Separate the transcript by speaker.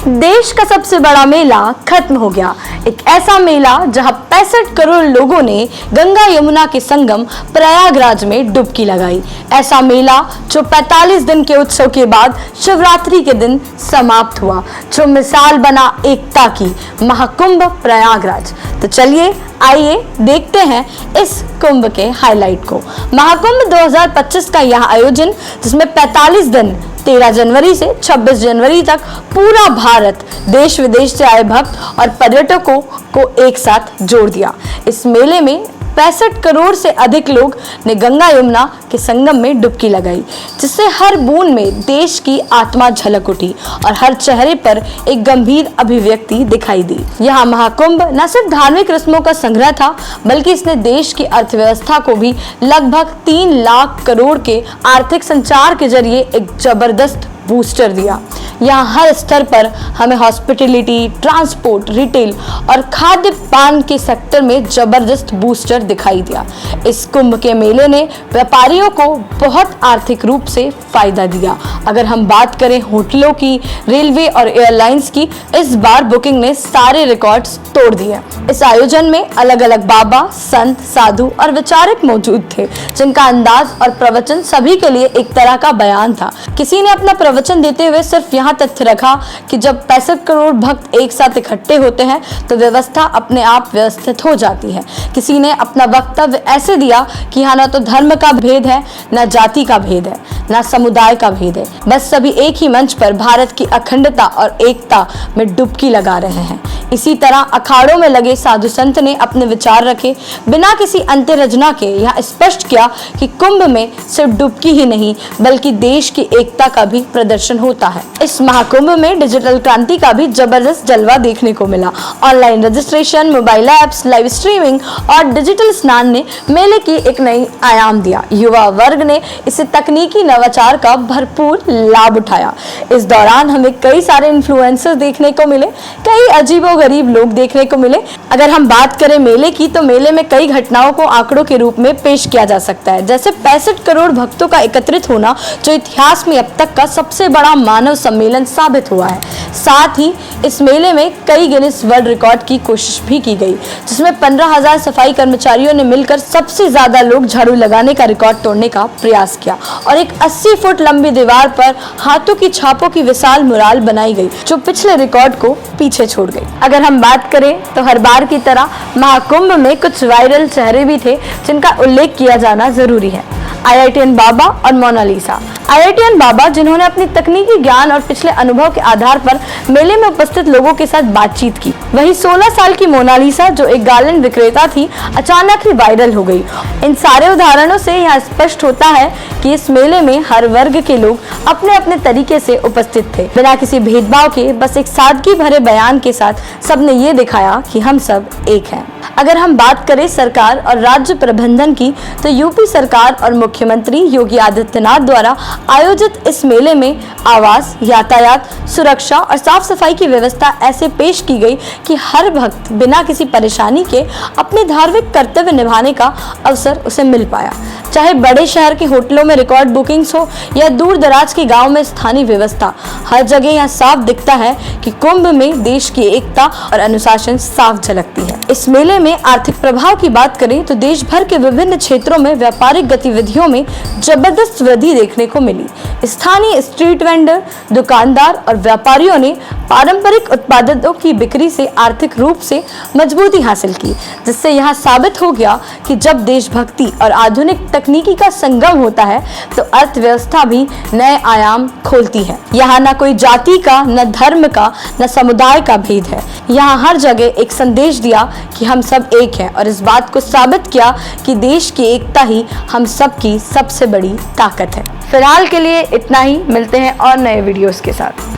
Speaker 1: देश का सबसे बड़ा मेला खत्म हो गया। एक ऐसा मेला जहां 65 करोड़ लोगों ने गंगा यमुना के संगम प्रयागराज में डुबकी लगाई। ऐसा मेला जो 45 दिन के उत्सव के बाद शिवरात्रि के दिन समाप्त हुआ, जो मिसाल बना एकता की, महाकुंभ प्रयागराज। तो चलिए आइए देखते हैं इस कुंभ के हाईलाइट को। महाकुंभ 2025 का यह आयोजन, जिसमें 45 दिन 13 जनवरी से 26 जनवरी तक पूरा भारत, देश विदेश से आए भक्त और पर्यटकों को एक साथ जोड़ दिया। इस मेले में 65 करोड़ से अधिक लोग ने गंगा यमुना के संगम में डुबकी लगाई, जिससे हर बूंद में देश की आत्मा झलक उठी और हर चेहरे पर एक गंभीर अभिव्यक्ति दिखाई दी। यहाँ महाकुंभ न सिर्फ धार्मिक रस्मों का संग्रह था, बल्कि इसने देश की अर्थव्यवस्था को भी लगभग 3 लाख करोड़ के आर्थिक संचार के जरिए एक जबरदस्त बूस्टर दिया। यहाँ हर स्तर पर हमें हॉस्पिटैलिटी, ट्रांसपोर्ट, रिटेल और खाद्य पान के सेक्टर में जबरदस्त बूस्टर दिखाई दिया। इस कुंभ के मेले ने व्यापारियों को बहुत आर्थिक रूप से फायदा दिया। अगर हम बात करें होटलों की, रेलवे और एयरलाइंस की, इस बार बुकिंग ने सारे रिकॉर्ड्स तोड़ दिए। इस आयोजन में अलग अलग बाबा, संत, साधु और विचारक मौजूद थे, जिनका अंदाज और प्रवचन सभी के लिए एक तरह का बयान था। किसी ने अपना प्रवचन देते हुए सिर्फ यहाँ तथ्य रखा कि जब 65 करोड़ भक्त एक साथ इकट्ठे होते हैं तो व्यवस्था अपने आप व्यवस्थित हो जाती है। किसी ने अपना वक्तव्य ऐसे दिया कि यहाँ न तो धर्म का भेद है, न जाति का भेद है, न समुदाय का भेद है, बस सभी एक ही मंच पर भारत की अखंडता और एकता में डुबकी लगा रहे हैं। इसी तरह अखाड़ों में लगे साधु संत ने अपने विचार रखे, बिना किसी अंत्यरचना के यह स्पष्ट किया कि कुंभ में सिर्फ डुबकी ही नहीं, बल्कि देश की एकता का भी प्रदर्शन होता है। इस महाकुंभ में डिजिटल क्रांति का भी जबरदस्त जलवा देखने को मिला। Online registration, mobile apps, live streaming और डिजिटल स्नान ने मेले की एक नई आयाम दिया। युवा वर्ग ने इसे तकनीकी नवाचार का भरपूर लाभ उठाया। इस दौरान हमें कई सारे इन्फ्लुएंसर्स देखने को मिले, कई अजीबो गरीब लोग देखने को मिले। अगर हम बात करें मेले की, तो मेले में कई घटनाओं को आंकड़ों के रूप में पेश किया जा सकता है, जैसे 65 करोड़ भक्तों का एकत्रित होना, जो इतिहास में अब तक का सबसे बड़ा मानव सम्मेलन साबित हुआ है। साथ ही इस मेले में कई गिनीज वर्ल्ड रिकॉर्ड की कोशिश भी की गई, जिसमें 15,000 सफाई कर्मचारियों ने मिलकर सबसे ज्यादा लोग झाड़ू लगाने का रिकॉर्ड तोड़ने का प्रयास किया और एक 80 फुट लंबी दीवार पर हाथों की छापों की विशाल मुराल बनाई गई, जो पिछले रिकॉर्ड को पीछे छोड़ गई। अगर हम बात करें तो हर बार की तरह महाकुंभ में कुछ वायरल चेहरे भी थे, जिनका उल्लेख किया जाना जरूरी है। IITian बाबा और मोनालिसा। IITian बाबा, जिन्होंने अपनी तकनीकी ज्ञान और पिछले अनुभव के आधार पर मेले में उपस्थित लोगों के साथ बातचीत की। वहीं 16 साल की मोनालिसा, जो एक गार्लैंड विक्रेता थी, अचानक ही वायरल हो गई। इन सारे उदाहरणों से यह स्पष्ट होता है कि इस मेले में हर वर्ग के लोग अपने अपने तरीके से उपस्थित थे, बिना किसी भेदभाव के। बस एक सादगी भरे बयान के साथ सबने ये दिखाया कि हम सब एक हैं। अगर हम बात करें सरकार और राज्य प्रबंधन की, तो यूपी सरकार और मुख्यमंत्री योगी आदित्यनाथ द्वारा आयोजित इस मेले में आवास, यातायात, सुरक्षा और साफ सफाई की व्यवस्था ऐसे पेश की गई कि हर भक्त बिना किसी परेशानी के अपने धार्मिक कर्तव्य निभाने का अवसर उसे मिल पाया। चाहे बड़े शहर के होटलों में रिकॉर्ड बुकिंग्स हो या दूर दराज के गाँव में स्थानीय व्यवस्था, हर जगह यह साफ दिखता है कि कुंभ में देश की एकता और अनुशासन साफ झलकती है। इस मेले में आर्थिक प्रभाव की बात करें तो देश भर के विभिन्न क्षेत्रों में व्यापारिक गतिविधियों में जबरदस्त वृद्धि देखने को मिली। स्थानीय स्ट्रीट वेंडर, दुकानदार और व्यापारियों ने पारंपरिक उत्पादों की बिक्री से आर्थिक रूप से मजबूती हासिल की, जिससे यह साबित हो गया कि जब देशभक्ति और आधुनिक तकनीकी का संगम होता है तो अर्थव्यवस्था भी नए आयाम खोलती है। यहाँ न कोई जाति का, न धर्म का, न समुदाय का भेद है। यहाँ हर जगह एक संदेश दिया कि हम सब एक हैं, और इस बात को साबित किया कि देश की एकता ही हम सब की सबसे बड़ी ताकत है। फिलहाल के लिए इतना ही, मिलते हैं और नए वीडियोस के साथ।